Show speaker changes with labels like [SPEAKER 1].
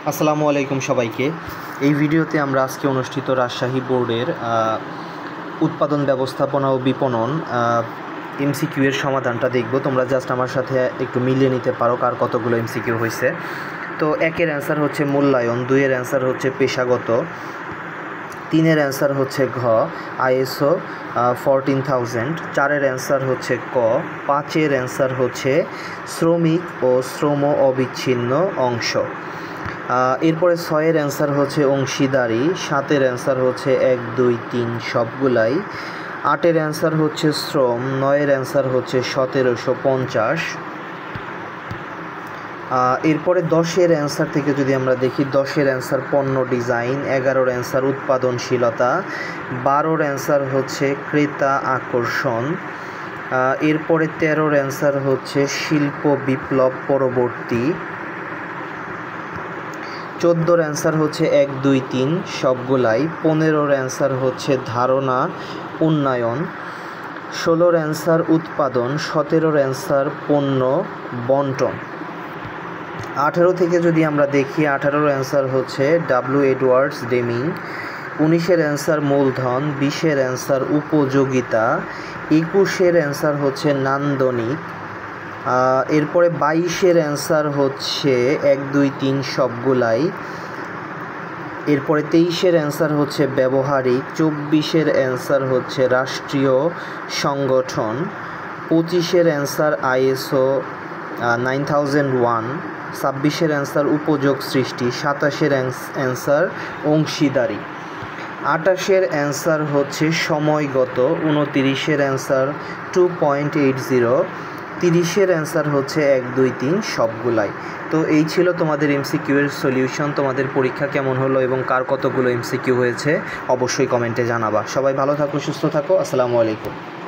[SPEAKER 1] আসসালামু আলাইকুম সবাইকে। এই ভিডিওতে আমরা আজকে অনুষ্ঠিত রাজশাহী বোর্ডের উৎপাদন ব্যবস্থাপনা ও বিপণন এমসিকিউ এর সমাধানটা দেখব। তোমরা জাস্ট আমার সাথে একটু মিলিয়ে নিতে পারো কার কতগুলো এমসিকিউ হয়েছে। তো 1-এর অ্যান্সার হচ্ছে মূল্যায়ন, 2-এর অ্যান্সার হচ্ছে পেশাগত, 3-এর অ্যান্সার হচ্ছে ঘ ISO 14000, 4-এর অ্যান্সার হচ্ছে ক, 5-এর অ্যান্সার হচ্ছে শ্রমিক ও শ্রম অবিচ্ছিন্ন অংশ। এরপরে 6-এর অ্যান্সার হচ্ছে অংশীদারি, 7-এর অ্যান্সার হচ্ছে 1, 2, 3 সবগুলাই, 8-এর অ্যান্সার হচ্ছে শ্রম, 9-এর অ্যান্সার হচ্ছে 1750। এরপরে 10-এর অ্যান্সার থেকে যদি আমরা দেখি, 10-এর অ্যান্সার পণ্য ডিজাইন, 11-ওর অ্যান্সার উৎপাদনশীলতা, 12-ওর অ্যান্সার হচ্ছে ক্রেতা আকর্ষণ, এরপরে 13-ওর অ্যান্সার হচ্ছে শিল্প বিপ্লব পরবর্তী, 14-ওর অ্যান্সার হচ্ছে 1, 2, 3 সবগুলাই, 15-ওর অ্যান্সার হচ্ছে ধারণা উন্নয়ন, 16-ওর অ্যান্সার উৎপাদন, 17-ওর অ্যান্সার পণ্য বন্টন। 18 থেকে যদি আমরা দেখি, 18-ওর অ্যান্সার হচ্ছে এডওয়ার্ডস ডেমিং, 19-এর অ্যান্সার মূলধন, 20-এর অ্যান্সার উপযোগিতা, 21-এর অ্যান্সার হচ্ছে নান্দনিক, এরপরে 22-এর অ্যান্সার হচ্ছে 1, 2, 3 সবগুলাই, এরপরে 23-এর অ্যান্সার হচ্ছে ব্যবহারিক, 24-এর অ্যান্সার হচ্ছে রাষ্ট্রীয় সংগঠন, 25-এর অ্যান্সার ISO 9001, 26-এর অ্যান্সার উপযোগ সৃষ্টি, 27-এর অ্যান্সার অংশীদারি, 28-এর অ্যান্সার হচ্ছে সময়গত, 29-এর অ্যান্সার 2.80, 30-এর অ্যান্সার হচ্ছে 1, 2, 3 সবগুলাই। তো এই ছিল তোমাদের এমসিকিউ এর সলিউশন। তোমাদের পরীক্ষা কেমন হলো এবং কার কতগুলো এমসিকিউ হয়েছে অবশ্যই কমেন্টে জানাবা। সবাই ভালো থাকো, সুস্থ থাকো। আসসালামু আলাইকুম।